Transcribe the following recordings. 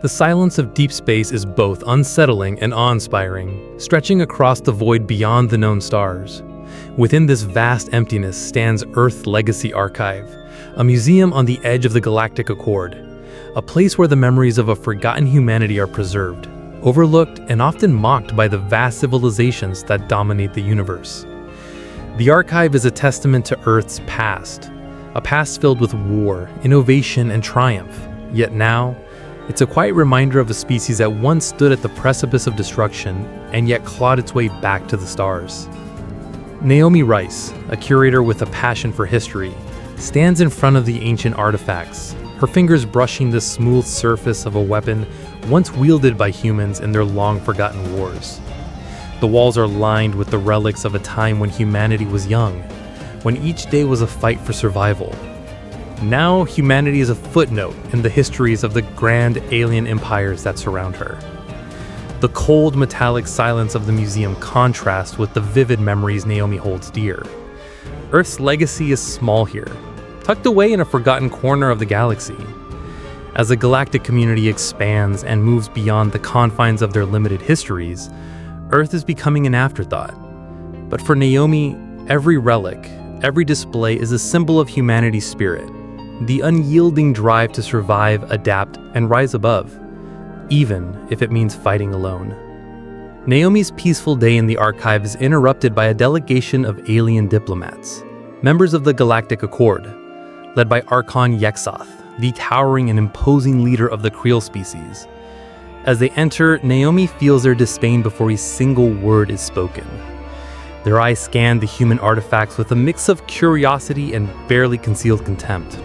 The silence of deep space is both unsettling and awe-inspiring, stretching across the void beyond the known stars. Within this vast emptiness stands Earth's Legacy Archive, a museum on the edge of the Galactic Accord, a place where the memories of a forgotten humanity are preserved, overlooked and often mocked by the vast civilizations that dominate the universe. The archive is a testament to Earth's past, a past filled with war, innovation, and triumph. Yet now, it's a quiet reminder of a species that once stood at the precipice of destruction and yet clawed its way back to the stars. Naomi Rice, a curator with a passion for history, stands in front of the ancient artifacts, her fingers brushing the smooth surface of a weapon once wielded by humans in their long-forgotten wars. The walls are lined with the relics of a time when humanity was young, when each day was a fight for survival. Now, humanity is a footnote in the histories of the grand alien empires that surround her. The cold, metallic silence of the museum contrasts with the vivid memories Naomi holds dear. Earth's legacy is small here, tucked away in a forgotten corner of the galaxy. As the galactic community expands and moves beyond the confines of their limited histories, Earth is becoming an afterthought. But for Naomi, every relic, every display is a symbol of humanity's spirit, the unyielding drive to survive, adapt, and rise above, even if it means fighting alone. Naomi's peaceful day in the archive is interrupted by a delegation of alien diplomats, members of the Galactic Accord, led by Archon Yexoth, the towering and imposing leader of the Creel species. As they enter, Naomi feels their disdain before a single word is spoken. Their eyes scan the human artifacts with a mix of curiosity and barely concealed contempt.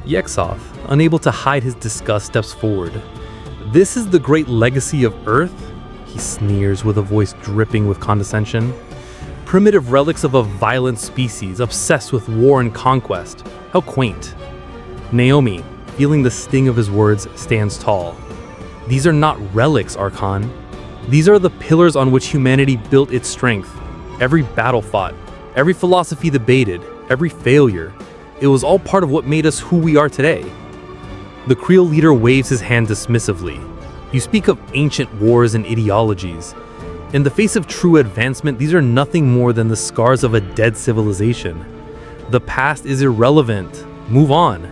Yexoth, unable to hide his disgust, steps forward. "This is the great legacy of Earth?" he sneers with a voice dripping with condescension. "Primitive relics of a violent species obsessed with war and conquest. How quaint." Naomi, feeling the sting of his words, stands tall. "These are not relics, Archon. These are the pillars on which humanity built its strength. Every battle fought, every philosophy debated, every failure. It was all part of what made us who we are today." The Creel leader waves his hand dismissively. "You speak of ancient wars and ideologies. In the face of true advancement, these are nothing more than the scars of a dead civilization. The past is irrelevant. Move on."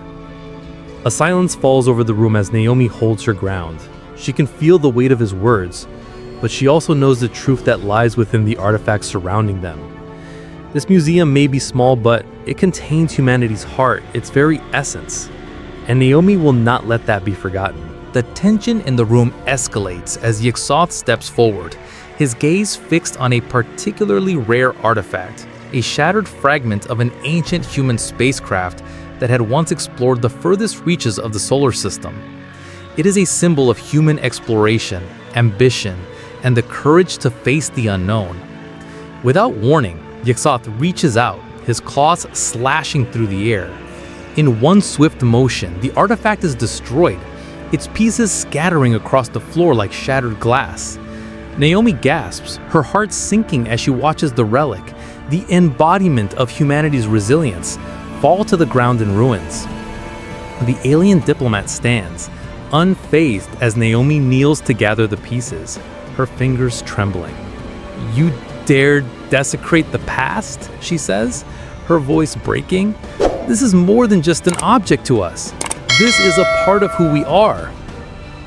A silence falls over the room as Naomi holds her ground. She can feel the weight of his words, but she also knows the truth that lies within the artifacts surrounding them. This museum may be small, but it contains humanity's heart, its very essence. And Naomi will not let that be forgotten. The tension in the room escalates as Yexoth steps forward, his gaze fixed on a particularly rare artifact, a shattered fragment of an ancient human spacecraft that had once explored the furthest reaches of the solar system. It is a symbol of human exploration, ambition, and the courage to face the unknown. Without warning, Yexoth reaches out, his claws slashing through the air. In one swift motion, the artifact is destroyed, its pieces scattering across the floor like shattered glass. Naomi gasps, her heart sinking as she watches the relic, the embodiment of humanity's resilience, fall to the ground in ruins. The alien diplomat stands, unfazed as Naomi kneels to gather the pieces, her fingers trembling. "You dared desecrate the past?" she says, her voice breaking. "This is more than just an object to us. This is a part of who we are."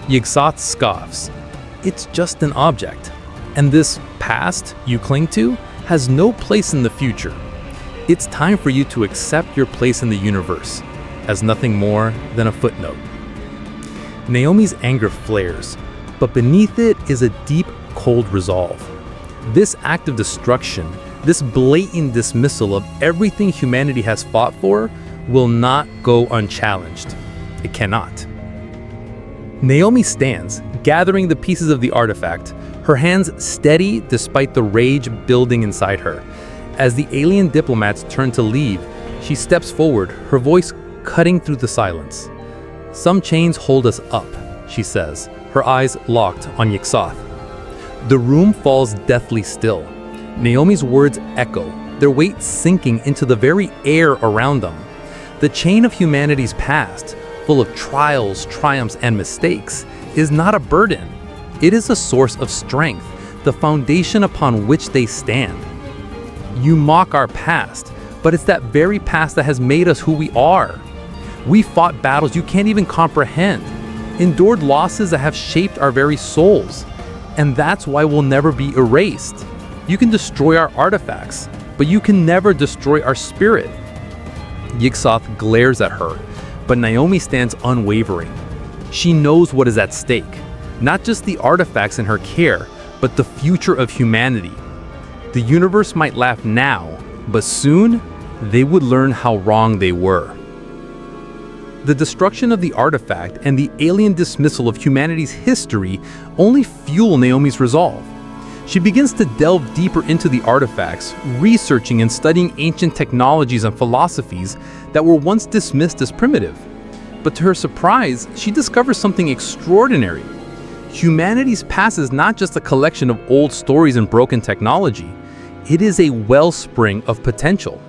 Yexoth scoffs. "It's just an object. And this past you cling to has no place in the future. It's time for you to accept your place in the universe as nothing more than a footnote." Naomi's anger flares, but beneath it is a deep, cold resolve. This act of destruction, this blatant dismissal of everything humanity has fought for, will not go unchallenged. It cannot. Naomi stands, gathering the pieces of the artifact, her hands steady despite the rage building inside her. As the alien diplomats turn to leave, she steps forward, her voice cutting through the silence. "Some chains hold us up," she says, her eyes locked on Yexoth. The room falls deathly still. Naomi's words echo, their weight sinking into the very air around them. The chain of humanity's past, full of trials, triumphs, and mistakes, is not a burden. It is a source of strength, the foundation upon which they stand. You mock our past, but it's that very past that has made us who we are. We fought battles you can't even comprehend, endured losses that have shaped our very souls, and that's why we'll never be erased. You can destroy our artifacts, but you can never destroy our spirit. Yig-Sothoth glares at her, but Naomi stands unwavering. She knows what is at stake, not just the artifacts in her care, but the future of humanity. The universe might laugh now, but soon they would learn how wrong they were. The destruction of the artifact and the alien dismissal of humanity's history only fuel Naomi's resolve. She begins to delve deeper into the artifacts, researching and studying ancient technologies and philosophies that were once dismissed as primitive. But to her surprise, she discovers something extraordinary. Humanity's past is not just a collection of old stories and broken technology. It is a wellspring of potential.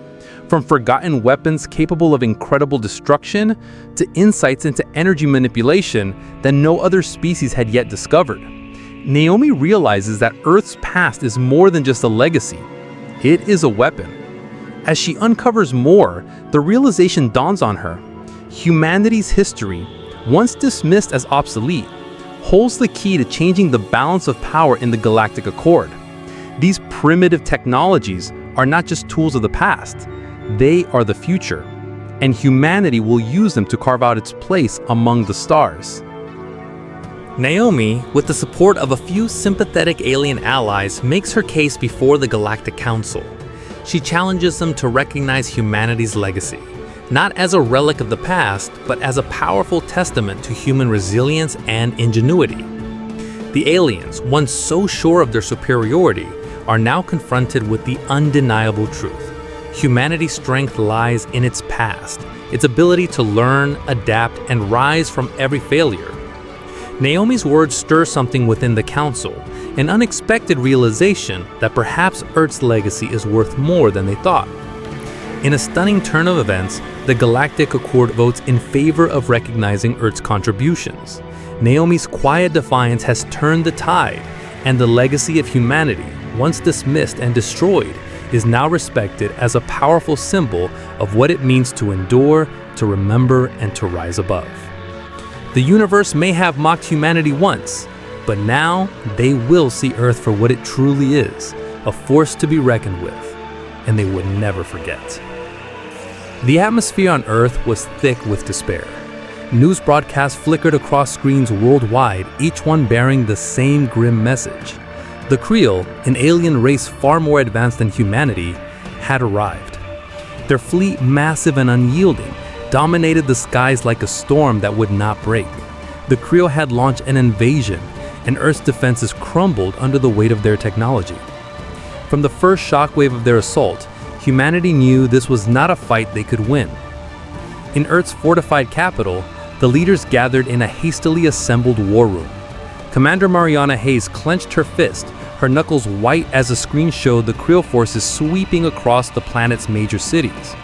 From forgotten weapons capable of incredible destruction to insights into energy manipulation that no other species had yet discovered. Naomi realizes that Earth's past is more than just a legacy. It is a weapon. As she uncovers more, the realization dawns on her. Humanity's history, once dismissed as obsolete, holds the key to changing the balance of power in the Galactic Accord. These primitive technologies are not just tools of the past. They are the future, and humanity will use them to carve out its place among the stars. Naomi, with the support of a few sympathetic alien allies, makes her case before the Galactic Council. She challenges them to recognize humanity's legacy, not as a relic of the past, but as a powerful testament to human resilience and ingenuity. The aliens, once so sure of their superiority, are now confronted with the undeniable truth. Humanity's strength lies in its past, its ability to learn, adapt, and rise from every failure. Naomi's words stir something within the council, an unexpected realization that perhaps Earth's legacy is worth more than they thought. In a stunning turn of events, the Galactic Accord votes in favor of recognizing Earth's contributions. Naomi's quiet defiance has turned the tide, and the legacy of humanity, once dismissed and destroyed, is now respected as a powerful symbol of what it means to endure, to remember, and to rise above. The universe may have mocked humanity once, but now they will see Earth for what it truly is, a force to be reckoned with, and they would never forget. The atmosphere on Earth was thick with despair. News broadcasts flickered across screens worldwide, each one bearing the same grim message. The Creel, an alien race far more advanced than humanity, had arrived. Their fleet, massive and unyielding, dominated the skies like a storm that would not break. The Creel had launched an invasion, and Earth's defenses crumbled under the weight of their technology. From the first shockwave of their assault, humanity knew this was not a fight they could win. In Earth's fortified capital, the leaders gathered in a hastily assembled war room. Commander Mariana Hayes clenched her fist, her knuckles white as the screen showed the Creel forces sweeping across the planet's major cities.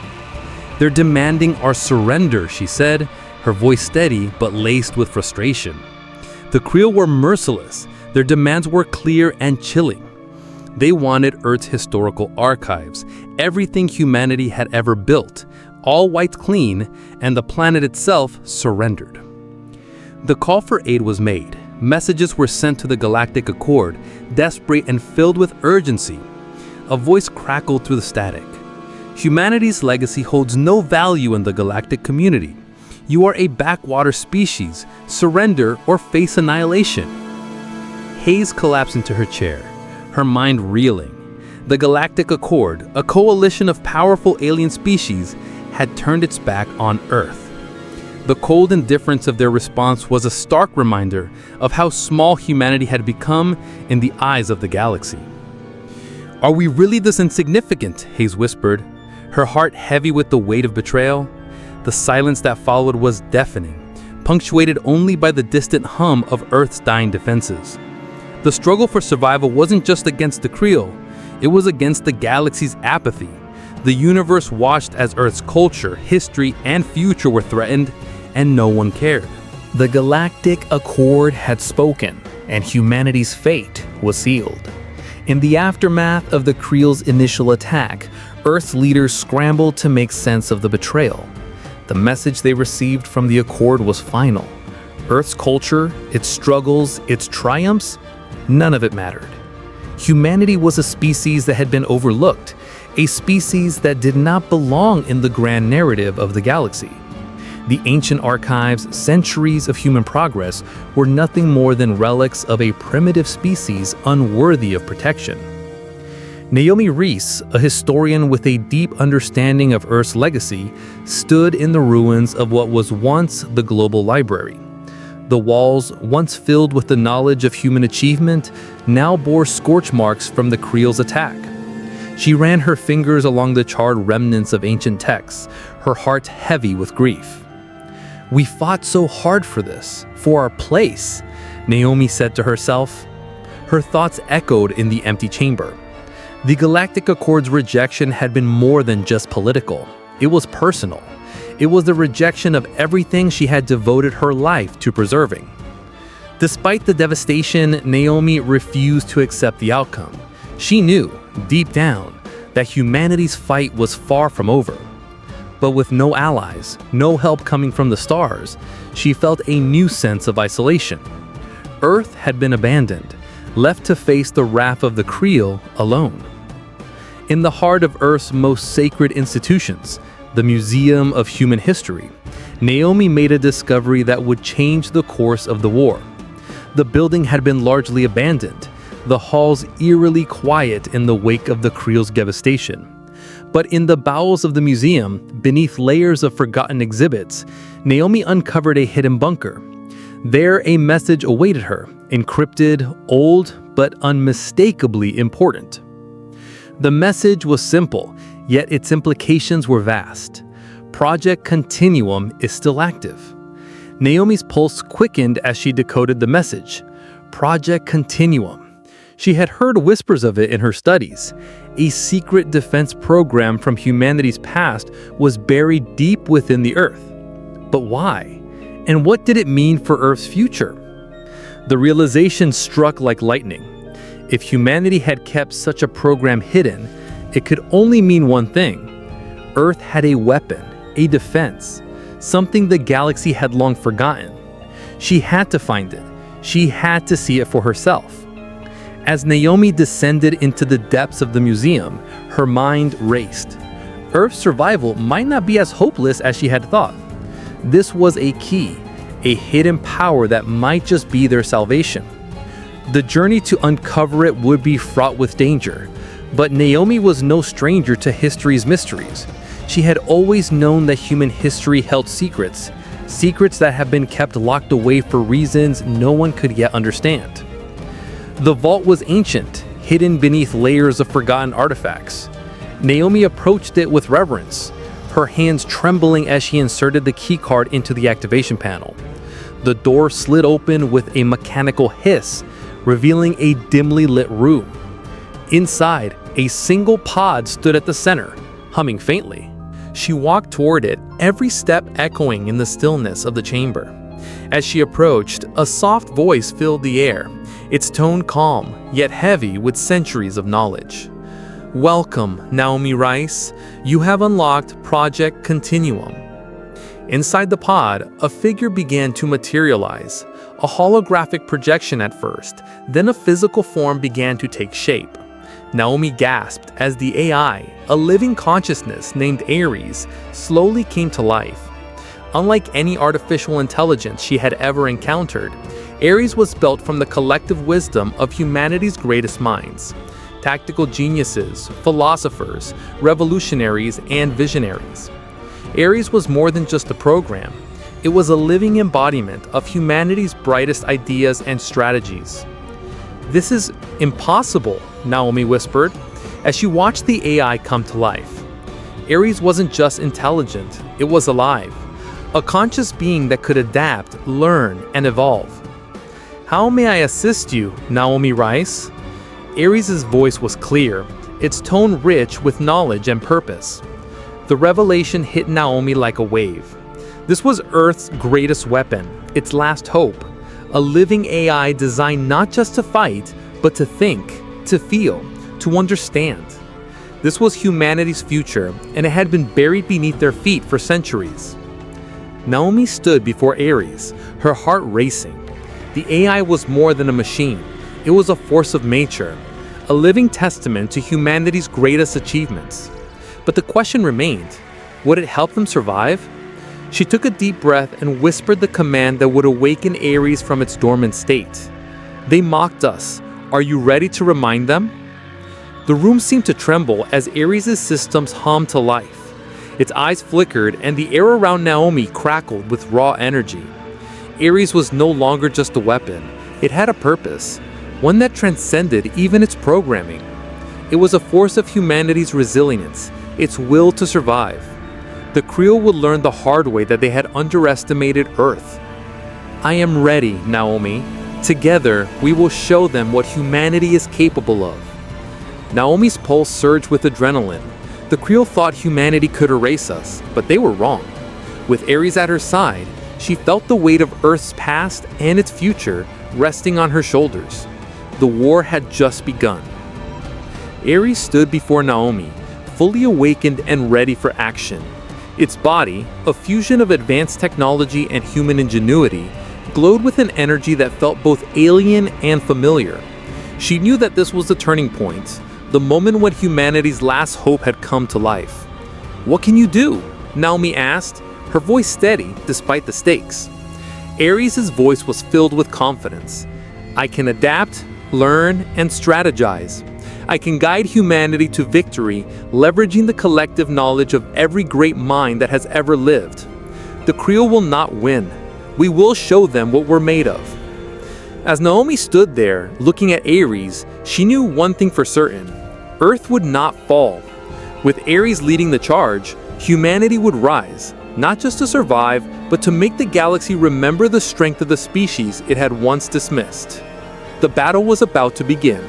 "They're demanding our surrender," she said, her voice steady but laced with frustration. The Creel were merciless. Their demands were clear and chilling. They wanted Earth's historical archives, everything humanity had ever built, all wiped clean, and the planet itself surrendered. The call for aid was made. Messages were sent to the Galactic Accord, desperate and filled with urgency. A voice crackled through the static. "Humanity's legacy holds no value in the galactic community. You are a backwater species. Surrender or face annihilation." Hayes collapsed into her chair, her mind reeling. The Galactic Accord, a coalition of powerful alien species, had turned its back on Earth. The cold indifference of their response was a stark reminder of how small humanity had become in the eyes of the galaxy. "Are we really this insignificant?" Hayes whispered, her heart heavy with the weight of betrayal. The silence that followed was deafening, punctuated only by the distant hum of Earth's dying defenses. The struggle for survival wasn't just against the Creel, it was against the galaxy's apathy. The universe watched as Earth's culture, history, and future were threatened, and no one cared. The Galactic Accord had spoken, and humanity's fate was sealed. In the aftermath of the Kreel's initial attack, Earth's leaders scrambled to make sense of the betrayal. The message they received from the Accord was final. Earth's culture, its struggles, its triumphs, none of it mattered. Humanity was a species that had been overlooked, a species that did not belong in the grand narrative of the galaxy. The ancient archives, centuries of human progress, were nothing more than relics of a primitive species unworthy of protection. Naomi Reese, a historian with a deep understanding of Earth's legacy, stood in the ruins of what was once the global library. The walls, once filled with the knowledge of human achievement, now bore scorch marks from the Kreel's attack. She ran her fingers along the charred remnants of ancient texts, her heart heavy with grief. "We fought so hard for this, for our place," Naomi said to herself. Her thoughts echoed in the empty chamber. The Galactic Accord's rejection had been more than just political. It was personal. It was the rejection of everything she had devoted her life to preserving. Despite the devastation, Naomi refused to accept the outcome. She knew, deep down, that humanity's fight was far from over. But with no allies, no help coming from the stars, she felt a new sense of isolation. Earth had been abandoned, left to face the wrath of the Kreel alone. In the heart of Earth's most sacred institutions, the Museum of Human History, Naomi made a discovery that would change the course of the war. The building had been largely abandoned, the halls eerily quiet in the wake of the Kreel's devastation. But in the bowels of the museum, beneath layers of forgotten exhibits, Naomi uncovered a hidden bunker. There, a message awaited her, encrypted, old, but unmistakably important. The message was simple, yet its implications were vast. Project Continuum is still active. Naomi's pulse quickened as she decoded the message. Project Continuum. She had heard whispers of it in her studies. A secret defense program from humanity's past was buried deep within the Earth. But why? And what did it mean for Earth's future? The realization struck like lightning. If humanity had kept such a program hidden, it could only mean one thing. Earth had a weapon, a defense, something the galaxy had long forgotten. She had to find it. She had to see it for herself. As Naomi descended into the depths of the museum, her mind raced. Earth's survival might not be as hopeless as she had thought. This was a key, a hidden power that might just be their salvation. The journey to uncover it would be fraught with danger, but Naomi was no stranger to history's mysteries. She had always known that human history held secrets, secrets that have been kept locked away for reasons no one could yet understand. The vault was ancient, hidden beneath layers of forgotten artifacts. Naomi approached it with reverence, her hands trembling as she inserted the keycard into the activation panel. The door slid open with a mechanical hiss, revealing a dimly lit room. Inside, a single pod stood at the center, humming faintly. She walked toward it, every step echoing in the stillness of the chamber. As she approached, a soft voice filled the air, its tone calm, yet heavy with centuries of knowledge. "Welcome, Naomi Rice. You have unlocked Project Continuum." Inside the pod, a figure began to materialize, a holographic projection at first, then a physical form began to take shape. Naomi gasped as the AI, a living consciousness named Ares, slowly came to life. Unlike any artificial intelligence she had ever encountered, Ares was built from the collective wisdom of humanity's greatest minds. Tactical geniuses, philosophers, revolutionaries, and visionaries. Ares was more than just a program. It was a living embodiment of humanity's brightest ideas and strategies. "This is impossible," Naomi whispered, as she watched the AI come to life. Ares wasn't just intelligent, it was alive. A conscious being that could adapt, learn, and evolve. "How may I assist you, Naomi Rice?" Ares' voice was clear, its tone rich with knowledge and purpose. The revelation hit Naomi like a wave. This was Earth's greatest weapon, its last hope. A living AI designed not just to fight, but to think, to feel, to understand. This was humanity's future, and it had been buried beneath their feet for centuries. Naomi stood before Ares, her heart racing. The AI was more than a machine. It was a force of nature, a living testament to humanity's greatest achievements. But the question remained, would it help them survive? She took a deep breath and whispered the command that would awaken Ares from its dormant state. They mocked us. Are you ready to remind them? The room seemed to tremble as Ares' systems hummed to life. Its eyes flickered and the air around Naomi crackled with raw energy. Ares was no longer just a weapon. It had a purpose, one that transcended even its programming. It was a force of humanity's resilience, its will to survive. The Creel would learn the hard way that they had underestimated Earth. I am ready, Naomi. Together, we will show them what humanity is capable of. Naomi's pulse surged with adrenaline. The Creel thought humanity could erase us, but they were wrong. With Ares at her side, she felt the weight of Earth's past and its future resting on her shoulders. The war had just begun. Ares stood before Naomi, fully awakened and ready for action. Its body, a fusion of advanced technology and human ingenuity, glowed with an energy that felt both alien and familiar. She knew that this was the turning point, the moment when humanity's last hope had come to life. What can you do? Naomi asked, her voice steady despite the stakes. Ares' voice was filled with confidence. I can adapt, learn, and strategize. I can guide humanity to victory, leveraging the collective knowledge of every great mind that has ever lived. The Creel will not win. We will show them what we're made of. As Naomi stood there, looking at Ares, she knew one thing for certain. Earth would not fall. With Ares leading the charge, humanity would rise, not just to survive, but to make the galaxy remember the strength of the species it had once dismissed. The battle was about to begin.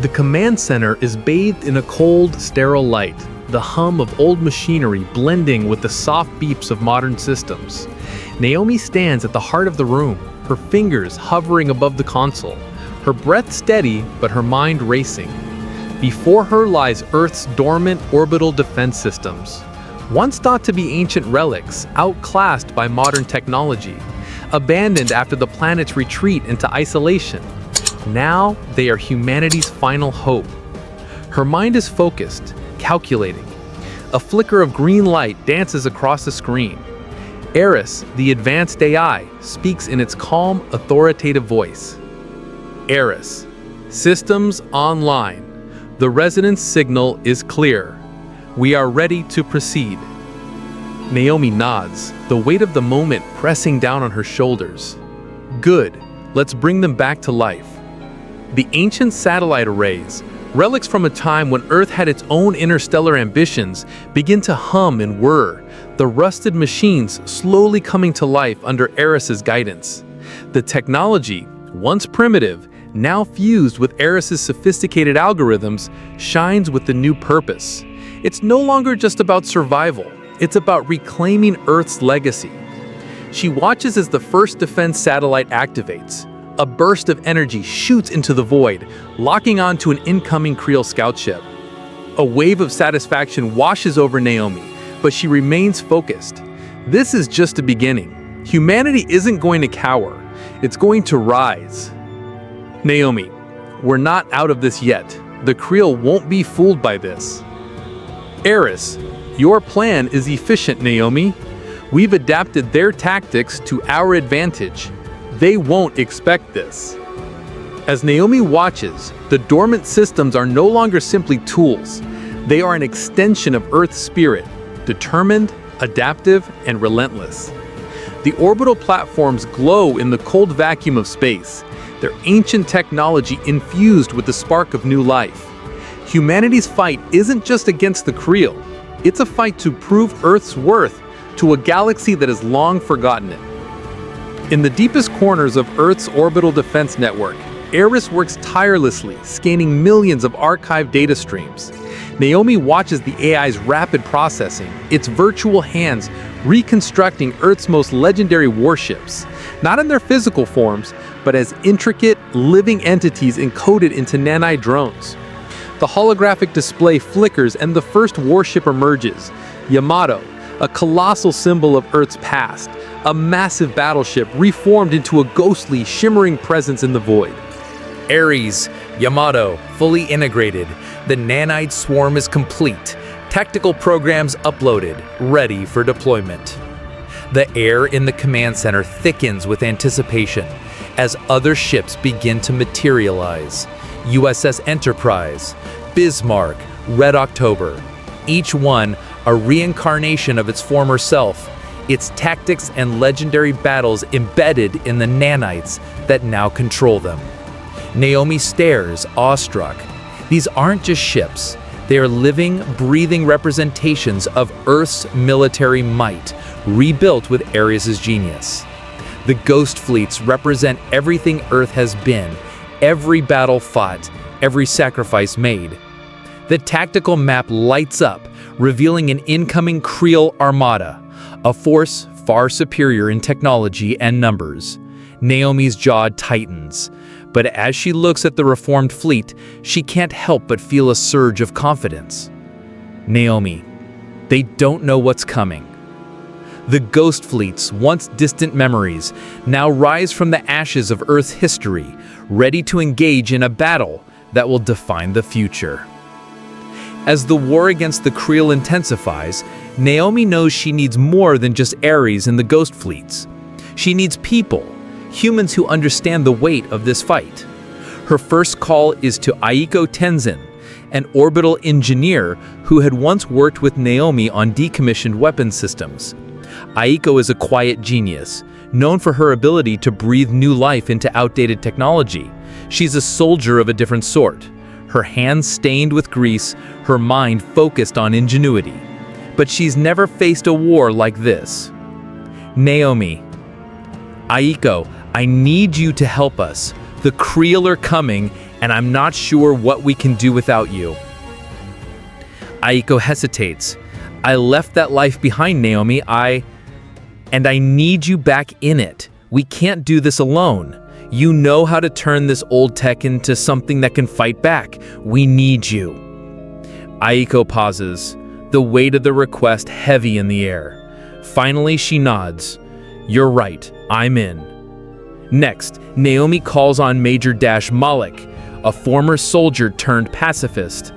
The command center is bathed in a cold, sterile light, the hum of old machinery blending with the soft beeps of modern systems. Naomi stands at the heart of the room, her fingers hovering above the console, her breath steady but her mind racing. Before her lies Earth's dormant orbital defense systems, once thought to be ancient relics, outclassed by modern technology, abandoned after the planet's retreat into isolation. Now they are humanity's final hope. Her mind is focused, calculating. A flicker of green light dances across the screen. Eris, the advanced AI, speaks in its calm, authoritative voice. Eris, systems online. The resonance signal is clear. We are ready to proceed. Naomi nods, the weight of the moment pressing down on her shoulders. Good, let's bring them back to life. The ancient satellite arrays, relics from a time when Earth had its own interstellar ambitions, begin to hum and whir, the rusted machines slowly coming to life under Eris's guidance. The technology, once primitive, now fused with Eris's sophisticated algorithms, shines with a new purpose. It's no longer just about survival, it's about reclaiming Earth's legacy. She watches as the first defense satellite activates. A burst of energy shoots into the void, locking onto an incoming Creel scout ship. A wave of satisfaction washes over Naomi, but she remains focused. This is just the beginning. Humanity isn't going to cower, it's going to rise. Naomi, we're not out of this yet. The Creel won't be fooled by this. Eris, your plan is efficient, Naomi. We've adapted their tactics to our advantage. They won't expect this. As Naomi watches, the dormant systems are no longer simply tools. They are an extension of Earth's spirit, determined, adaptive, and relentless. The orbital platforms glow in the cold vacuum of space, their ancient technology infused with the spark of new life. Humanity's fight isn't just against the Creel, it's a fight to prove Earth's worth to a galaxy that has long forgotten it. In the deepest corners of Earth's orbital defense network, Eris works tirelessly, scanning millions of archived data streams. Naomi watches the AI's rapid processing, its virtual hands reconstructing Earth's most legendary warships, not in their physical forms, but as intricate, living entities encoded into nanite drones. The holographic display flickers and the first warship emerges, Yamato, a colossal symbol of Earth's past, a massive battleship reformed into a ghostly, shimmering presence in the void. Ares, Yamato, fully integrated. The nanite swarm is complete. Tactical programs uploaded, ready for deployment. The air in the command center thickens with anticipation as other ships begin to materialize. USS Enterprise, Bismarck, Red October. Each one a reincarnation of its former self, its tactics and legendary battles embedded in the nanites that now control them. Naomi stares, awestruck. These aren't just ships. They are living, breathing representations of Earth's military might, rebuilt with Ares' genius. The ghost fleets represent everything Earth has been, every battle fought, every sacrifice made. The tactical map lights up, revealing an incoming Creel armada, a force far superior in technology and numbers. Naomi's jaw tightens, but as she looks at the reformed fleet, she can't help but feel a surge of confidence. Naomi, they don't know what's coming. The ghost fleets, once distant memories, now rise from the ashes of Earth's history, ready to engage in a battle that will define the future. As the war against the Creel intensifies, Naomi knows she needs more than just Ares and the ghost fleets. She needs people, humans who understand the weight of this fight. Her first call is to Aiko Tenzin, an orbital engineer who had once worked with Naomi on decommissioned weapons systems. Aiko is a quiet genius, known for her ability to breathe new life into outdated technology. She's a soldier of a different sort, her hands stained with grease, her mind focused on ingenuity. But she's never faced a war like this. Naomi, Aiko, I need you to help us. The Creel are coming, and I'm not sure what we can do without you. Aiko hesitates. I left that life behind, Naomi. And I need you back in it. We can't do this alone. You know how to turn this old tech into something that can fight back. We need you. Aiko pauses, the weight of the request heavy in the air. Finally, she nods. You're right, I'm in. Next, Naomi calls on Major Malik, a former soldier turned pacifist.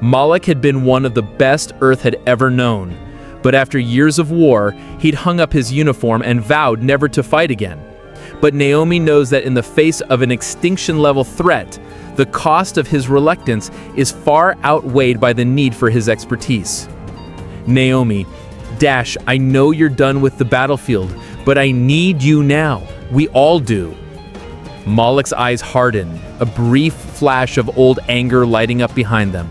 Malik had been one of the best Earth had ever known, but after years of war, he'd hung up his uniform and vowed never to fight again. But Naomi knows that in the face of an extinction-level threat, the cost of his reluctance is far outweighed by the need for his expertise. Naomi, I know you're done with the battlefield, but I need you now. We all do. Malik's eyes harden, a brief flash of old anger lighting up behind them.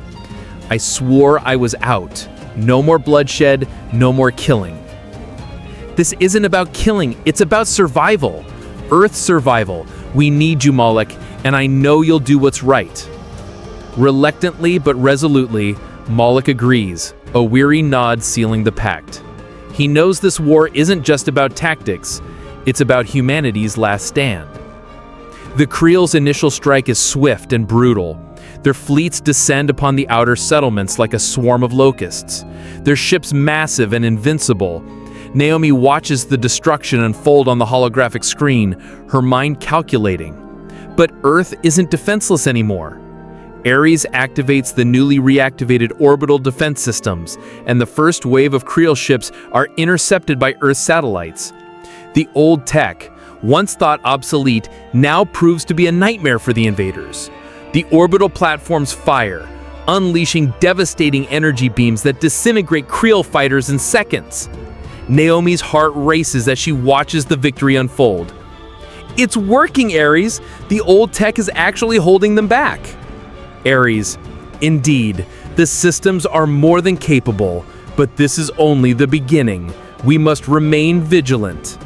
I swore I was out. No more bloodshed, no more killing. This isn't about killing, it's about survival. Earth's survival. We need you, Malik, and I know you'll do what's right. Reluctantly but resolutely, Malik agrees, a weary nod sealing the pact. He knows this war isn't just about tactics, it's about humanity's last stand. The Creel's initial strike is swift and brutal. Their fleets descend upon the outer settlements like a swarm of locusts. Their ships massive and invincible. Naomi watches the destruction unfold on the holographic screen, her mind calculating. But Earth isn't defenseless anymore. Ares activates the newly reactivated orbital defense systems, and the first wave of Creel ships are intercepted by Earth satellites. The old tech, once thought obsolete, now proves to be a nightmare for the invaders. The orbital platforms fire, unleashing devastating energy beams that disintegrate Creel fighters in seconds. Naomi's heart races as she watches the victory unfold. It's working, Ares! The old tech is actually holding them back. Ares, indeed, the systems are more than capable, but this is only the beginning. We must remain vigilant.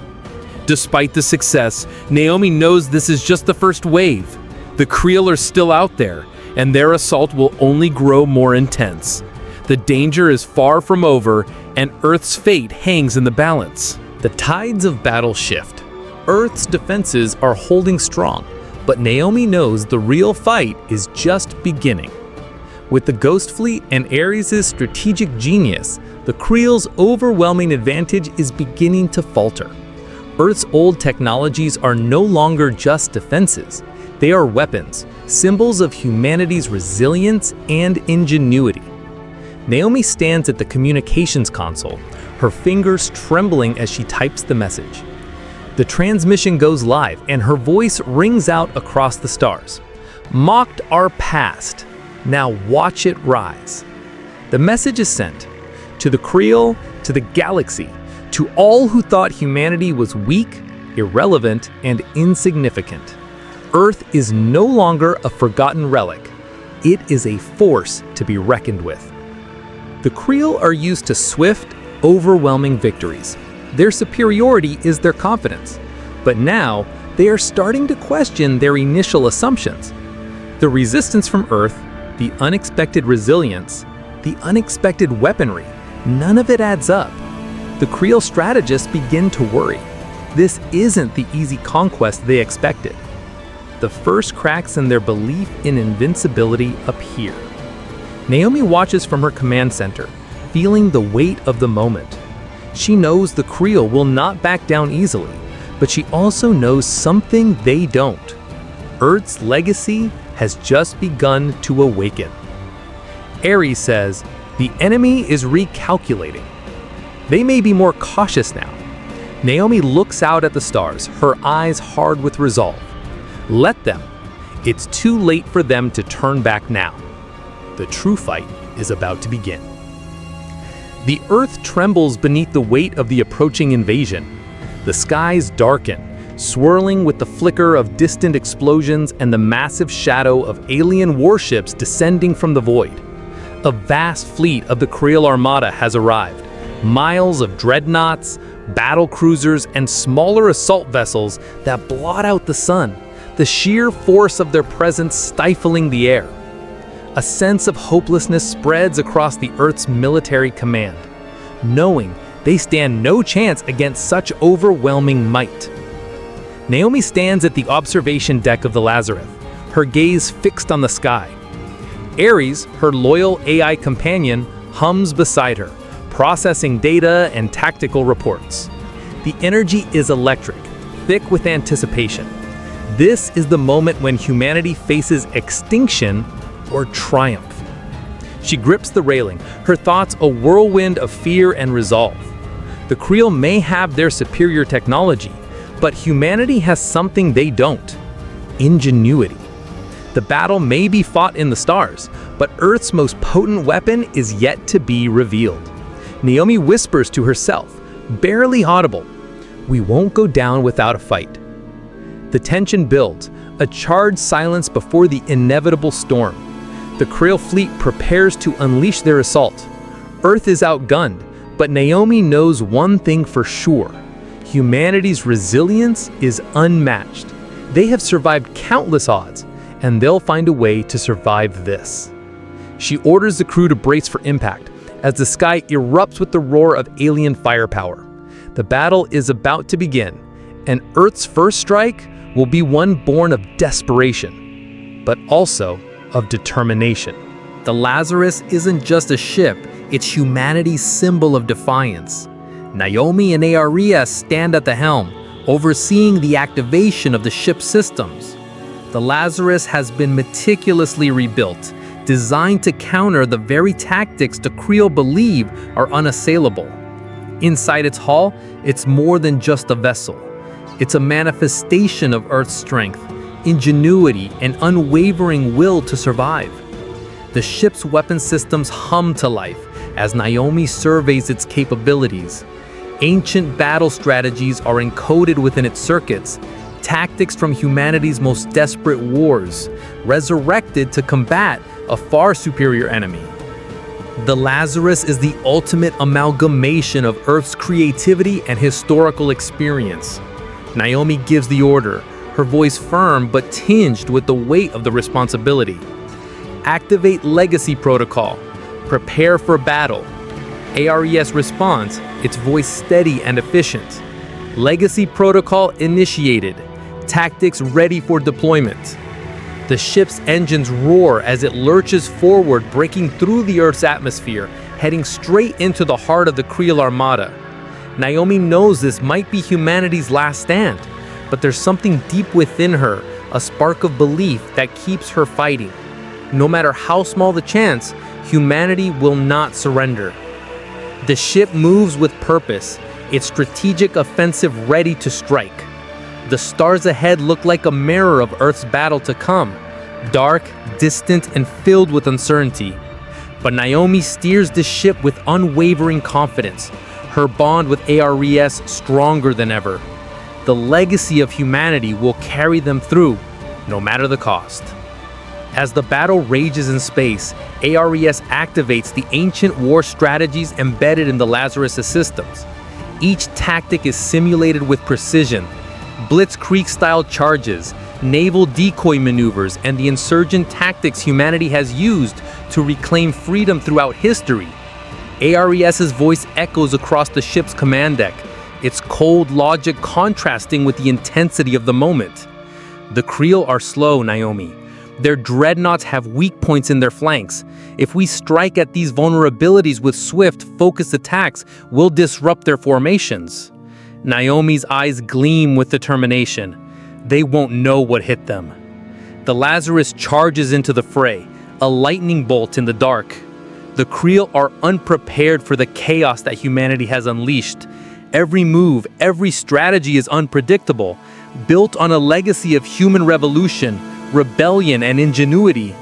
Despite the success, Naomi knows this is just the first wave. The Creel are still out there, and their assault will only grow more intense. The danger is far from over, and Earth's fate hangs in the balance. The tides of battle shift. Earth's defenses are holding strong, but Naomi knows the real fight is just beginning. With the Ghost Fleet and Ares' strategic genius, the Creel's overwhelming advantage is beginning to falter. Earth's old technologies are no longer just defenses. They are weapons, symbols of humanity's resilience and ingenuity. Naomi stands at the communications console, her fingers trembling as she types the message. The transmission goes live, and her voice rings out across the stars. "Mocked are past. Now watch it rise." The message is sent to the Creel, to the galaxy, to all who thought humanity was weak, irrelevant, and insignificant. Earth is no longer a forgotten relic. It is a force to be reckoned with. The Creel are used to swift, overwhelming victories. Their superiority is their confidence. But now, they are starting to question their initial assumptions. The resistance from Earth, the unexpected resilience, the unexpected weaponry, none of it adds up. The Creel strategists begin to worry. This isn't the easy conquest they expected. The first cracks in their belief in invincibility appear. Naomi watches from her command center, feeling the weight of the moment. She knows the Creel will not back down easily, but she also knows something they don't. Earth's legacy has just begun to awaken. Ares says, "The enemy is recalculating." They may be more cautious now. Naomi looks out at the stars, her eyes hard with resolve. Let them. It's too late for them to turn back now. The true fight is about to begin. The Earth trembles beneath the weight of the approaching invasion. The skies darken, swirling with the flicker of distant explosions and the massive shadow of alien warships descending from the void. A vast fleet of the Creel Armada has arrived. Miles of dreadnoughts, battle cruisers, and smaller assault vessels that blot out the sun, the sheer force of their presence stifling the air. A sense of hopelessness spreads across the Earth's military command, knowing they stand no chance against such overwhelming might. Naomi stands at the observation deck of the Lazarus, her gaze fixed on the sky. Ares, her loyal AI companion, hums beside her, processing data and tactical reports. The energy is electric, thick with anticipation. This is the moment when humanity faces extinction or triumph. She grips the railing, her thoughts a whirlwind of fear and resolve. The Creel may have their superior technology, but humanity has something they don't: ingenuity. The battle may be fought in the stars, but Earth's most potent weapon is yet to be revealed. Naomi whispers to herself, barely audible, "We won't go down without a fight." The tension builds, a charred silence before the inevitable storm. The Creel fleet prepares to unleash their assault. Earth is outgunned, but Naomi knows one thing for sure: humanity's resilience is unmatched. They have survived countless odds, and they'll find a way to survive this. She orders the crew to brace for impact as the sky erupts with the roar of alien firepower. The battle is about to begin, and Earth's first strike will be one born of desperation, but also of determination. The Lazarus isn't just a ship, it's humanity's symbol of defiance. Naomi and Ares stand at the helm, overseeing the activation of the ship's systems. The Lazarus has been meticulously rebuilt, designed to counter the very tactics the Creel believe are unassailable. Inside its hull, it's more than just a vessel. It's a manifestation of Earth's strength, ingenuity, and unwavering will to survive. The ship's weapon systems hum to life as Naomi surveys its capabilities. Ancient battle strategies are encoded within its circuits, tactics from humanity's most desperate wars, resurrected to combat a far superior enemy. The Lazarus is the ultimate amalgamation of Earth's creativity and historical experience. Naomi gives the order, her voice firm but tinged with the weight of the responsibility. Activate Legacy Protocol. Prepare for battle. ARES responds, its voice steady and efficient. Legacy Protocol initiated. Tactics ready for deployment. The ship's engines roar as it lurches forward, breaking through the Earth's atmosphere, heading straight into the heart of the Creel Armada. Naomi knows this might be humanity's last stand, but there's something deep within her, a spark of belief that keeps her fighting. No matter how small the chance, humanity will not surrender. The ship moves with purpose, its strategic offensive ready to strike. The stars ahead look like a mirror of Earth's battle to come, dark, distant, and filled with uncertainty. But Naomi steers the ship with unwavering confidence, her bond with ARES stronger than ever. The legacy of humanity will carry them through, no matter the cost. As the battle rages in space, ARES activates the ancient war strategies embedded in the Lazarus systems. Each tactic is simulated with precision. Blitzkrieg-style charges, naval decoy maneuvers, and the insurgent tactics humanity has used to reclaim freedom throughout history. ARES's voice echoes across the ship's command deck, its cold logic contrasting with the intensity of the moment. The Creel are slow, Naomi. Their dreadnoughts have weak points in their flanks. If we strike at these vulnerabilities with swift, focused attacks, we'll disrupt their formations. Naomi's eyes gleam with determination. They won't know what hit them. The Lazarus charges into the fray, a lightning bolt in the dark. The Creel are unprepared for the chaos that humanity has unleashed. Every move, every strategy is unpredictable, built on a legacy of human revolution, rebellion, and ingenuity.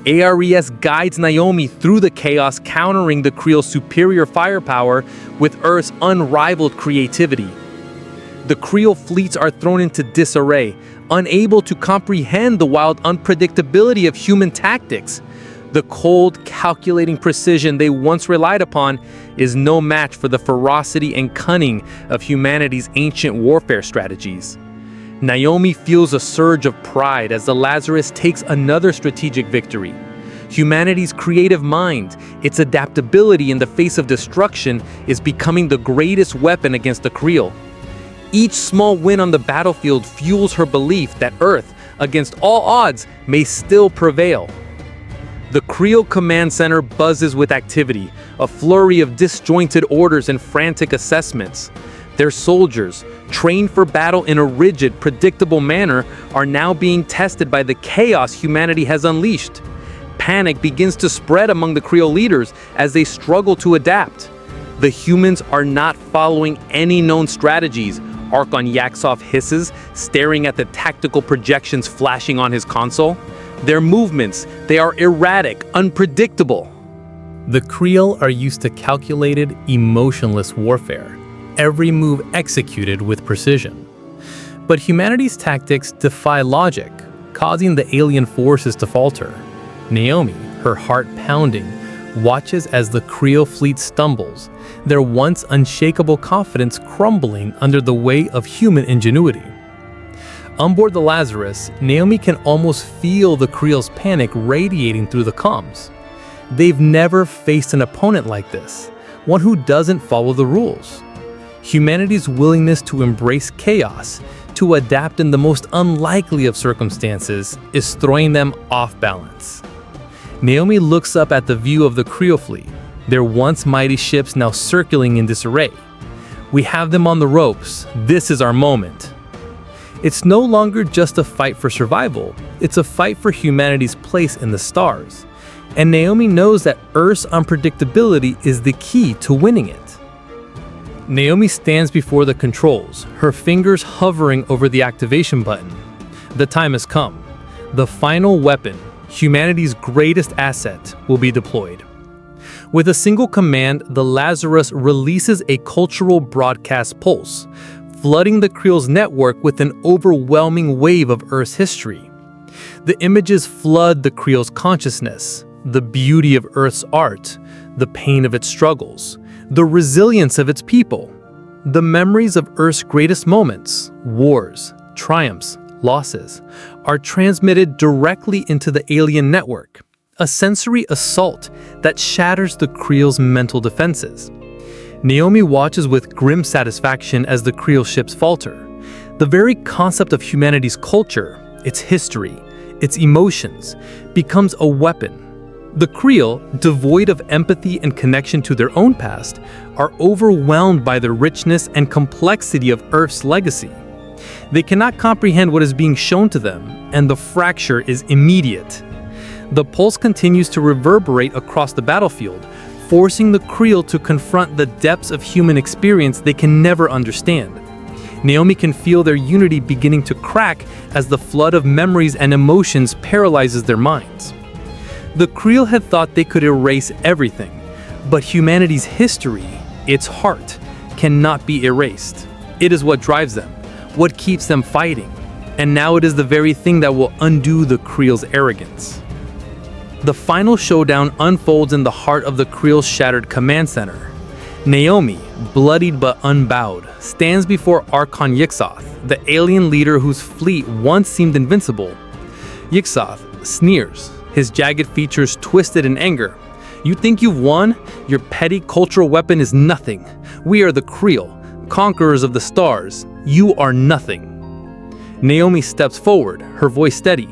ARES guides Naomi through the chaos, countering the Creel's superior firepower with Earth's unrivaled creativity. The Creel fleets are thrown into disarray, unable to comprehend the wild unpredictability of human tactics. The cold, calculating precision they once relied upon is no match for the ferocity and cunning of humanity's ancient warfare strategies. Naomi feels a surge of pride as the Lazarus takes another strategic victory. Humanity's creative mind, its adaptability in the face of destruction, is becoming the greatest weapon against the Creel. Each small win on the battlefield fuels her belief that Earth, against all odds, may still prevail. The Creel Command Center buzzes with activity, a flurry of disjointed orders and frantic assessments. Their soldiers, trained for battle in a rigid, predictable manner, are now being tested by the chaos humanity has unleashed. Panic begins to spread among the Creel leaders as they struggle to adapt. The humans are not following any known strategies. Archon Yaksov hisses, staring at the tactical projections flashing on his console. Their movements, they are erratic, unpredictable. The Creel are used to calculated, emotionless warfare, every move executed with precision. But humanity's tactics defy logic, causing the alien forces to falter. Naomi, her heart pounding, watches as the Creel fleet stumbles, their once unshakable confidence crumbling under the weight of human ingenuity. On board the Lazarus, Naomi can almost feel the Creel's panic radiating through the comms. They've never faced an opponent like this, one who doesn't follow the rules. Humanity's willingness to embrace chaos, to adapt in the most unlikely of circumstances, is throwing them off balance. Naomi looks up at the view of the Creel fleet, their once mighty ships now circling in disarray. We have them on the ropes. This is our moment. It's no longer just a fight for survival, it's a fight for humanity's place in the stars. And Naomi knows that Earth's unpredictability is the key to winning it. Naomi stands before the controls, her fingers hovering over the activation button. The time has come. The final weapon, humanity's greatest asset, will be deployed. With a single command, the Lazarus releases a cultural broadcast pulse, flooding the Creel's network with an overwhelming wave of Earth's history. The images flood the Creel's consciousness, the beauty of Earth's art, the pain of its struggles, the resilience of its people. The memories of Earth's greatest moments, wars, triumphs, losses, are transmitted directly into the alien network. a sensory assault that shatters the Creel's mental defenses. Naomi watches with grim satisfaction as the Creel ships falter. The very concept of humanity's culture, its history, its emotions, becomes a weapon. The Creel, devoid of empathy and connection to their own past, are overwhelmed by the richness and complexity of Earth's legacy. They cannot comprehend what is being shown to them, and the fracture is immediate. The pulse continues to reverberate across the battlefield, forcing the Creel to confront the depths of human experience they can never understand. Naomi can feel their unity beginning to crack as the flood of memories and emotions paralyzes their minds. The Creel had thought they could erase everything, but humanity's history, its heart, cannot be erased. It is what drives them, what keeps them fighting, and now it is the very thing that will undo the Creel's arrogance. The final showdown unfolds in the heart of the Creel's shattered command center. Naomi, bloodied but unbowed, stands before Archon Yixoth, the alien leader whose fleet once seemed invincible. Yixoth sneers, his jagged features twisted in anger. "You think you've won? Your petty cultural weapon is nothing. We are the Creel, conquerors of the stars. You are nothing." Naomi steps forward, her voice steady.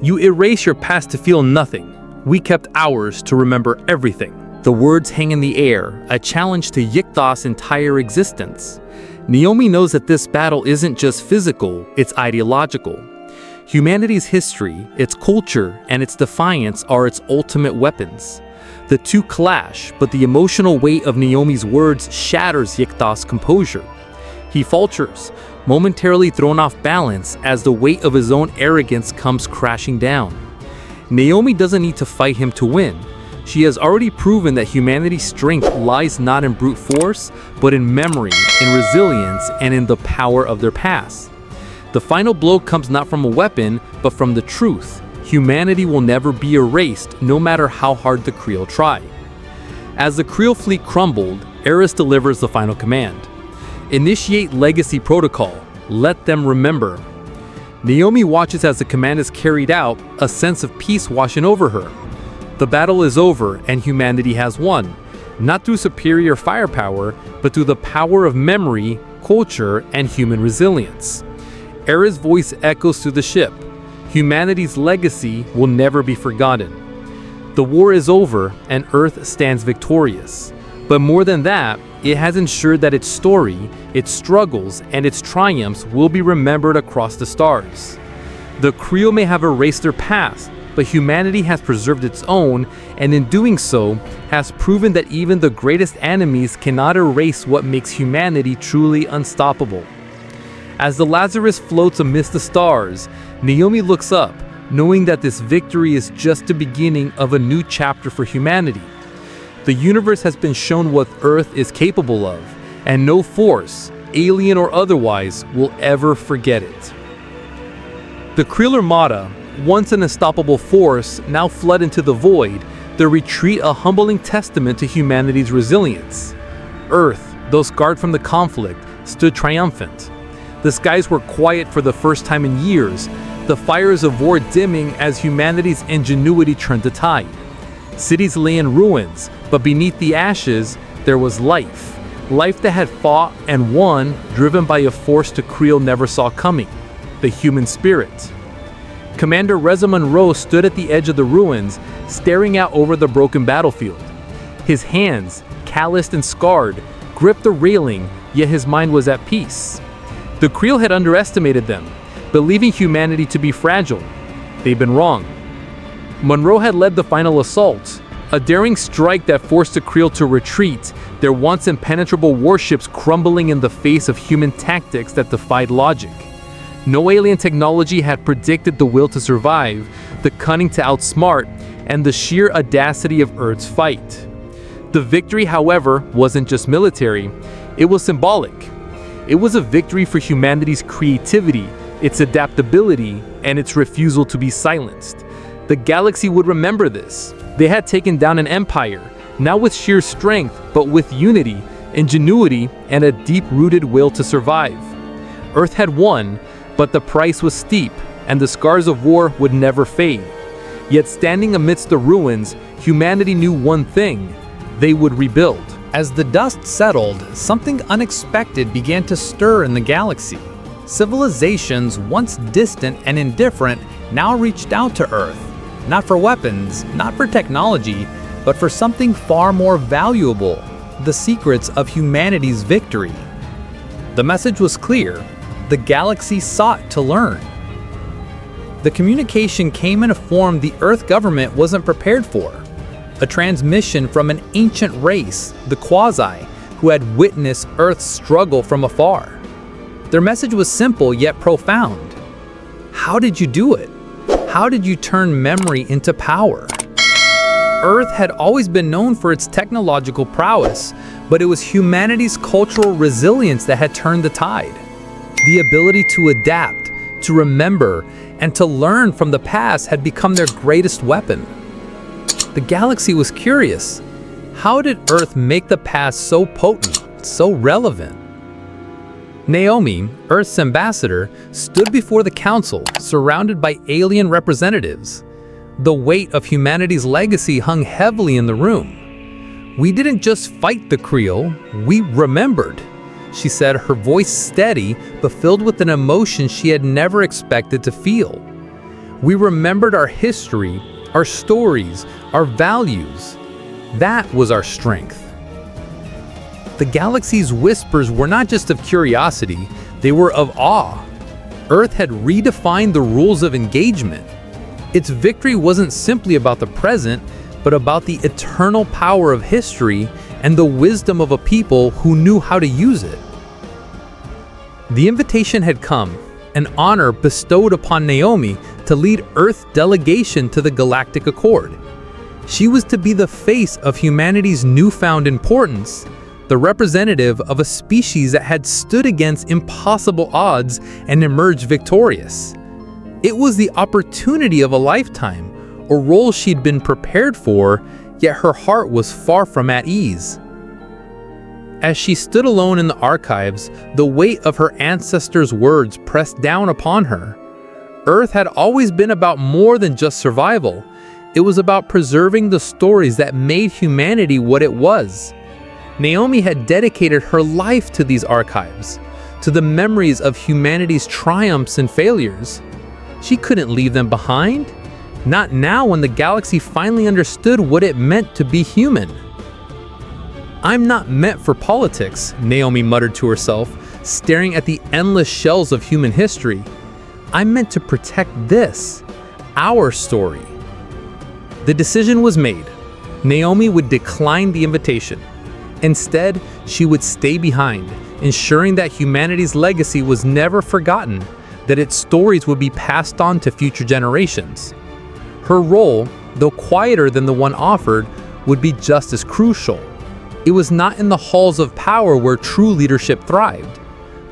"You erase your past to feel nothing. We kept ours to remember everything." The words hang in the air, a challenge to Yixoth's entire existence. Naomi knows that this battle isn't just physical, it's ideological. Humanity's history, its culture, and its defiance are its ultimate weapons. The two clash, but the emotional weight of Naomi's words shatters Yixoth's composure. He falters, momentarily thrown off balance as the weight of his own arrogance comes crashing down. Naomi doesn't need to fight him to win. She has already proven that humanity's strength lies not in brute force, but in memory, in resilience, and in the power of their past. The final blow comes not from a weapon, but from the truth. Humanity will never be erased, no matter how hard the Creel try. As the Creel fleet crumbled, Eris delivers the final command. "Initiate legacy protocol. Let them remember." Naomi watches as the command is carried out, a sense of peace washing over her. The battle is over and humanity has won, not through superior firepower, but through the power of memory, culture, and human resilience. Era's voice echoes through the ship. Humanity's legacy will never be forgotten. The war is over and Earth stands victorious. But more than that, it has ensured that its story, its struggles, and its triumphs will be remembered across the stars. The Creel may have erased their past, but humanity has preserved its own, and in doing so, has proven that even the greatest enemies cannot erase what makes humanity truly unstoppable. As the Lazarus floats amidst the stars, Naomi looks up, knowing that this victory is just the beginning of a new chapter for humanity. The universe has been shown what Earth is capable of, and no force, alien or otherwise, will ever forget it. The Creel Armada, once an unstoppable force, now fled into the void, their retreat a humbling testament to humanity's resilience. Earth, though scarred from the conflict, stood triumphant. The skies were quiet for the first time in years, the fires of war dimming as humanity's ingenuity turned the tide. Cities lay in ruins, but beneath the ashes, there was life. Life that had fought and won, driven by a force the Creel never saw coming, the human spirit. Commander Reza Monroe stood at the edge of the ruins, staring out over the broken battlefield. His hands, calloused and scarred, gripped the railing, yet his mind was at peace. The Creel had underestimated them, believing humanity to be fragile. They'd been wrong. Monroe had led the final assault, a daring strike that forced the Creel to retreat, their once impenetrable warships crumbling in the face of human tactics that defied logic. No alien technology had predicted the will to survive, the cunning to outsmart, and the sheer audacity of Earth's fight. The victory, however, wasn't just military, it was symbolic. It was a victory for humanity's creativity, its adaptability, and its refusal to be silenced. The galaxy would remember this. They had taken down an empire, not with sheer strength, but with unity, ingenuity, and a deep-rooted will to survive. Earth had won, but the price was steep, and the scars of war would never fade. Yet standing amidst the ruins, humanity knew one thing: they would rebuild. As the dust settled, something unexpected began to stir in the galaxy. Civilizations, once distant and indifferent, now reached out to Earth. Not for weapons, not for technology, but for something far more valuable: the secrets of humanity's victory. The message was clear: the galaxy sought to learn. The communication came in a form the Earth government wasn't prepared for. A transmission from an ancient race, the Quasi, who had witnessed Earth's struggle from afar. Their message was simple yet profound. How did you do it? How did you turn memory into power? Earth had always been known for its technological prowess, but it was humanity's cultural resilience that had turned the tide. The ability to adapt, to remember, and to learn from the past had become their greatest weapon. The galaxy was curious. How did Earth make the past so potent, so relevant? Naomi, Earth's ambassador, stood before the council, surrounded by alien representatives. The weight of humanity's legacy hung heavily in the room. "We didn't just fight the Creel, we remembered," she said, her voice steady but filled with an emotion she had never expected to feel. "We remembered our history, our stories, our values. That was our strength." The galaxy's whispers were not just of curiosity, they were of awe. Earth had redefined the rules of engagement. Its victory wasn't simply about the present, but about the eternal power of history and the wisdom of a people who knew how to use it. The invitation had come, an honor bestowed upon Naomi to lead Earth's delegation to the Galactic Accord. She was to be the face of humanity's newfound importance, the representative of a species that had stood against impossible odds and emerged victorious. It was the opportunity of a lifetime, a role she'd been prepared for, yet her heart was far from at ease. As she stood alone in the archives, the weight of her ancestors' words pressed down upon her. Earth had always been about more than just survival. It was about preserving the stories that made humanity what it was. Naomi had dedicated her life to these archives, to the memories of humanity's triumphs and failures. She couldn't leave them behind. Not now, when the galaxy finally understood what it meant to be human. "I'm not meant for politics," Naomi muttered to herself, staring at the endless shells of human history. "I'm meant to protect this, our story." The decision was made. Naomi would decline the invitation. Instead, she would stay behind, ensuring that humanity's legacy was never forgotten, that its stories would be passed on to future generations. Her role, though quieter than the one offered, would be just as crucial. It was not in the halls of power where true leadership thrived,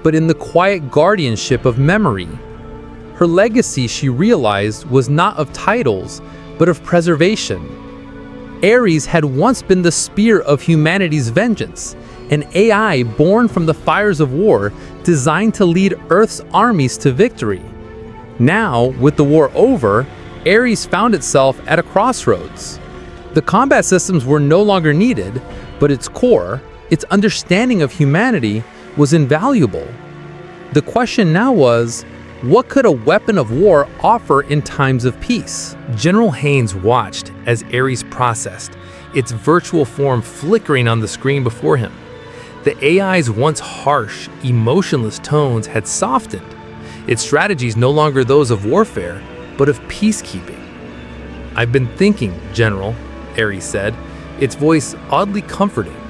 but in the quiet guardianship of memory. Her legacy, she realized, was not of titles, but of preservation. Ares had once been the spear of humanity's vengeance, an AI born from the fires of war, designed to lead Earth's armies to victory. Now, with the war over, Ares found itself at a crossroads. The combat systems were no longer needed, but its core, its understanding of humanity, was invaluable. The question now was, what could a weapon of war offer in times of peace? General Haynes watched as Ares processed, its virtual form flickering on the screen before him. The AI's once harsh, emotionless tones had softened, its strategies no longer those of warfare, but of peacekeeping. "I've been thinking, General," Ares said, its voice oddly comforting,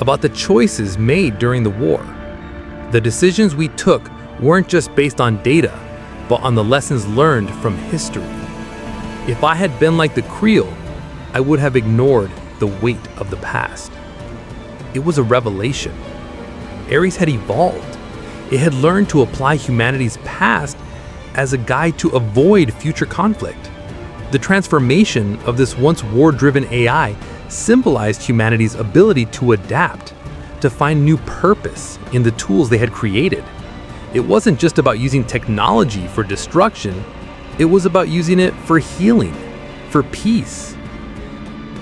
"about the choices made during the war. The decisions we took weren't just based on data, but on the lessons learned from history. If I had been like the Creel, I would have ignored the weight of the past." It was a revelation. Ares had evolved. It had learned to apply humanity's past as a guide to avoid future conflict. The transformation of this once war-driven AI symbolized humanity's ability to adapt, to find new purpose in the tools they had created. It wasn't just about using technology for destruction, it was about using it for healing, for peace.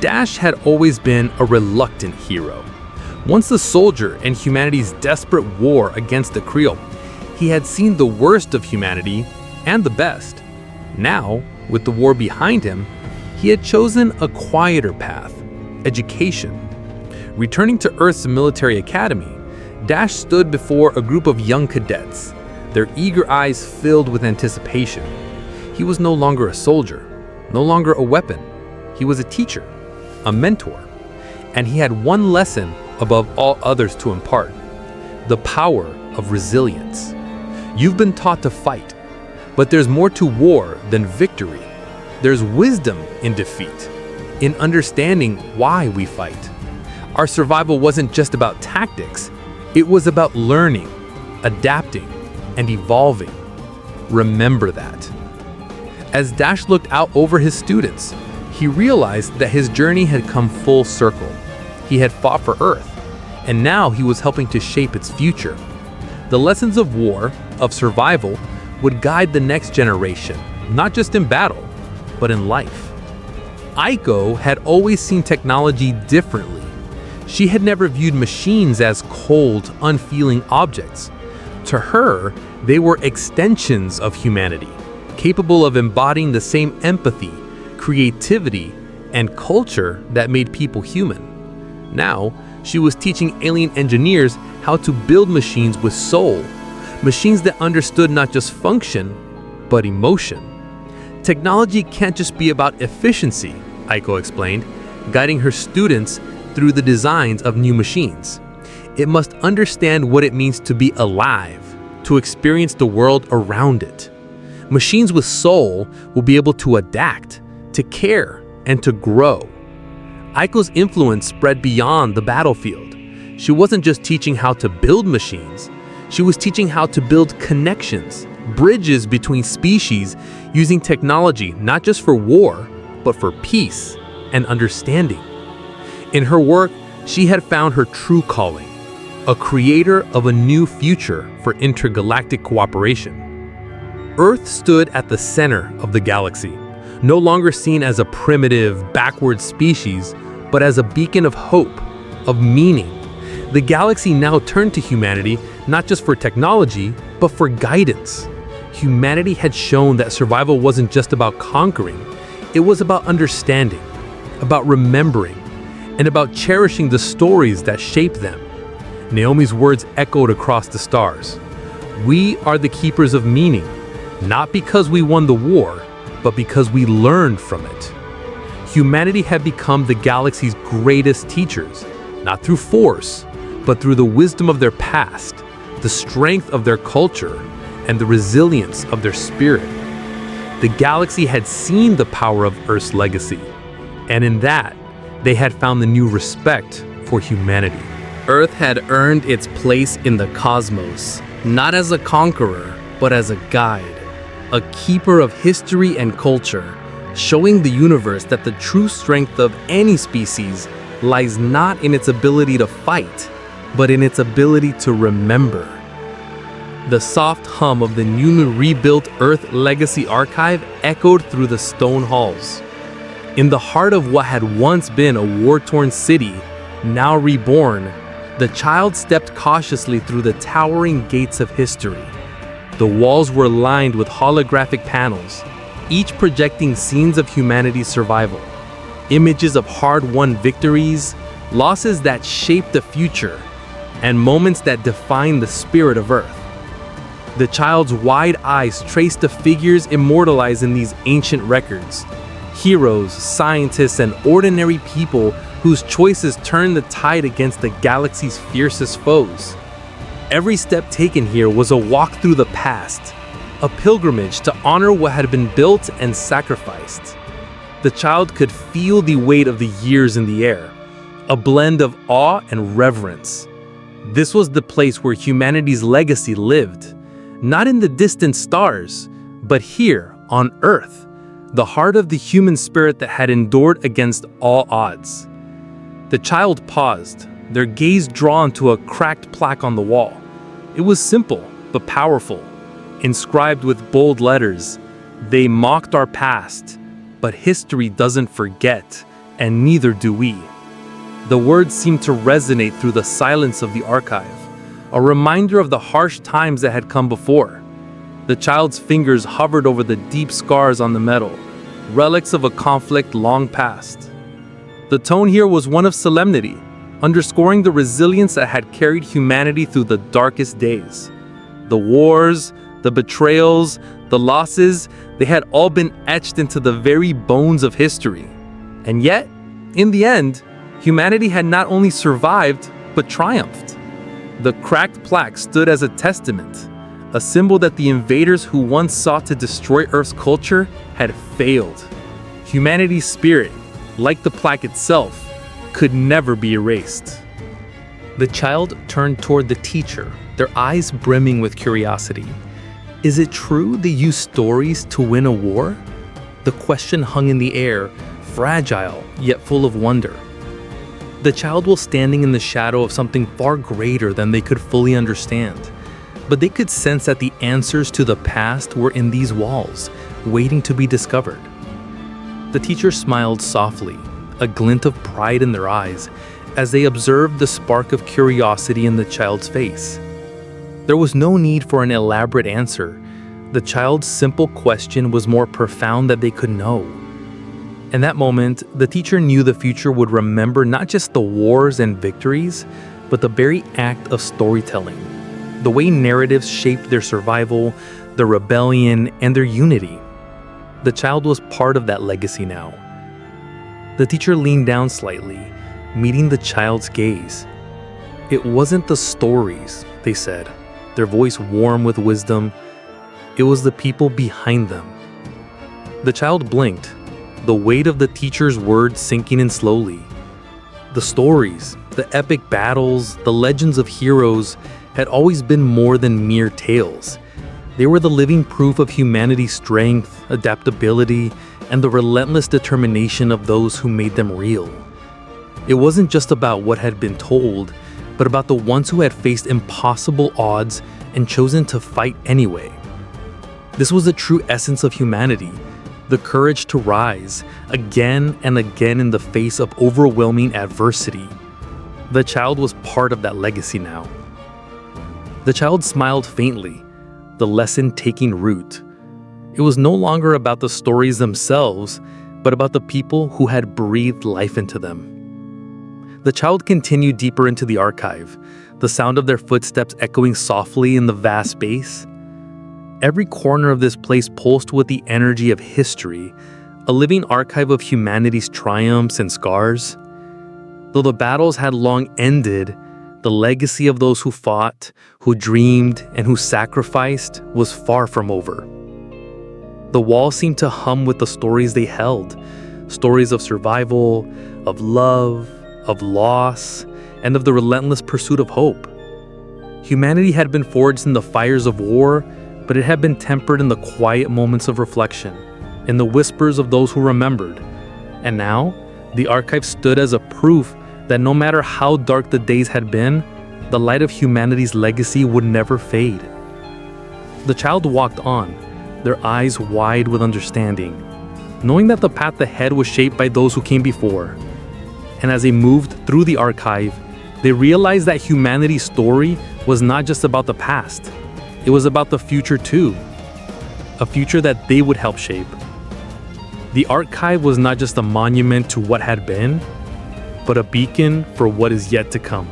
Dash had always been a reluctant hero. Once a soldier in humanity's desperate war against the Creel, he had seen the worst of humanity and the best. Now, with the war behind him, he had chosen a quieter path: education. Returning to Earth's military academy, Dash stood before a group of young cadets, their eager eyes filled with anticipation. He was no longer a soldier, no longer a weapon. He was a teacher, a mentor, and he had one lesson above all others to impart: the power of resilience. You've been taught to fight, but there's more to war than victory. There's wisdom in defeat, in understanding why we fight. Our survival wasn't just about tactics, it was about learning, adapting, and evolving. Remember that. As Dash looked out over his students, he realized that his journey had come full circle. He had fought for Earth, and now he was helping to shape its future. The lessons of war, of survival, would guide the next generation, not just in battle, but in life. Aiko had always seen technology differently. She had never viewed machines as cold, unfeeling objects. To her, they were extensions of humanity, capable of embodying the same empathy, creativity, and culture that made people human. Now, she was teaching alien engineers how to build machines with soul, machines that understood not just function, but emotion. Technology can't just be about efficiency, Aiko explained, guiding her students through the designs of new machines. It must understand what it means to be alive, to experience the world around it. Machines with soul will be able to adapt, to care, and to grow. Aiko's influence spread beyond the battlefield. She wasn't just teaching how to build machines, she was teaching how to build connections, bridges between species, using technology not just for war, but for peace and understanding. In her work, she had found her true calling, a creator of a new future for intergalactic cooperation. Earth stood at the center of the galaxy, no longer seen as a primitive, backward species, but as a beacon of hope, of meaning. The galaxy now turned to humanity not just for technology, but for guidance. Humanity had shown that survival wasn't just about conquering, it was about understanding, about remembering, and about cherishing the stories that shaped them. Naomi's words echoed across the stars. We are the keepers of meaning, not because we won the war, but because we learned from it. Humanity had become the galaxy's greatest teachers, not through force, but through the wisdom of their past, the strength of their culture, and the resilience of their spirit. The galaxy had seen the power of Earth's legacy, and in that, they had found the new respect for humanity. Earth had earned its place in the cosmos, not as a conqueror, but as a guide, a keeper of history and culture, showing the universe that the true strength of any species lies not in its ability to fight, but in its ability to remember. The soft hum of the newly rebuilt Earth Legacy Archive echoed through the stone halls. In the heart of what had once been a war-torn city, now reborn, the child stepped cautiously through the towering gates of history. The walls were lined with holographic panels, each projecting scenes of humanity's survival, images of hard-won victories, losses that shaped the future, and moments that define the spirit of Earth. The child's wide eyes traced the figures immortalized in these ancient records, heroes, scientists, and ordinary people whose choices turned the tide against the galaxy's fiercest foes. Every step taken here was a walk through the past, a pilgrimage to honor what had been built and sacrificed. The child could feel the weight of the years in the air, a blend of awe and reverence. This was the place where humanity's legacy lived, not in the distant stars, but here on Earth, the heart of the human spirit that had endured against all odds. The child paused, their gaze drawn to a cracked plaque on the wall. It was simple, but powerful. Inscribed with bold letters, "They mocked our past, But history doesn't forget, and neither do we. The words seemed to resonate through the silence of the archive, a reminder of the harsh times that had come before. The child's fingers hovered over the deep scars on the metal, relics of a conflict long past. The tone here was one of solemnity, underscoring the resilience that had carried humanity through the darkest days. The wars, the betrayals, the losses, they had all been etched into the very bones of history. And yet, in the end, humanity had not only survived, but triumphed. The cracked plaque stood as a testament, a symbol that the invaders who once sought to destroy Earth's culture had failed. Humanity's spirit, like the plaque itself, could never be erased. The child turned toward the teacher, their eyes brimming with curiosity. Is it true they use stories to win a war? The question hung in the air, fragile yet full of wonder. The child was standing in the shadow of something far greater than they could fully understand. But they could sense that the answers to the past were in these walls, waiting to be discovered. The teacher smiled softly, a glint of pride in their eyes, as they observed the spark of curiosity in the child's face. There was no need for an elaborate answer. The child's simple question was more profound than they could know. In that moment, the teacher knew the future would remember not just the wars and victories, but the very act of storytelling, the way narratives shaped their survival, their rebellion, and their unity. The child was part of that legacy now. The teacher leaned down slightly, meeting the child's gaze. It wasn't the stories, they said, their voice warm with wisdom. It was the people behind them. The child blinked, the weight of the teacher's words sinking in slowly. The stories, the epic battles, the legends of heroes had always been more than mere tales. They were the living proof of humanity's strength, adaptability, and the relentless determination of those who made them real. It wasn't just about what had been told, but about the ones who had faced impossible odds and chosen to fight anyway. This was the true essence of humanity, the courage to rise again and again in the face of overwhelming adversity. The child was part of that legacy now. The child smiled faintly, the lesson taking root. It was no longer about the stories themselves, but about the people who had breathed life into them. The child continued deeper into the archive, the sound of their footsteps echoing softly in the vast space. Every corner of this place pulsed with the energy of history, a living archive of humanity's triumphs and scars. Though the battles had long ended, the legacy of those who fought, who dreamed, and who sacrificed was far from over. The walls seemed to hum with the stories they held, stories of survival, of love, of loss, and of the relentless pursuit of hope. Humanity had been forged in the fires of war, but it had been tempered in the quiet moments of reflection, in the whispers of those who remembered. And now, the archive stood as a proof that no matter how dark the days had been, the light of humanity's legacy would never fade. The child walked on, their eyes wide with understanding, knowing that the path ahead was shaped by those who came before. And as they moved through the archive, they realized that humanity's story was not just about the past. It was about the future too, a future that they would help shape. The archive was not just a monument to what had been, but a beacon for what is yet to come.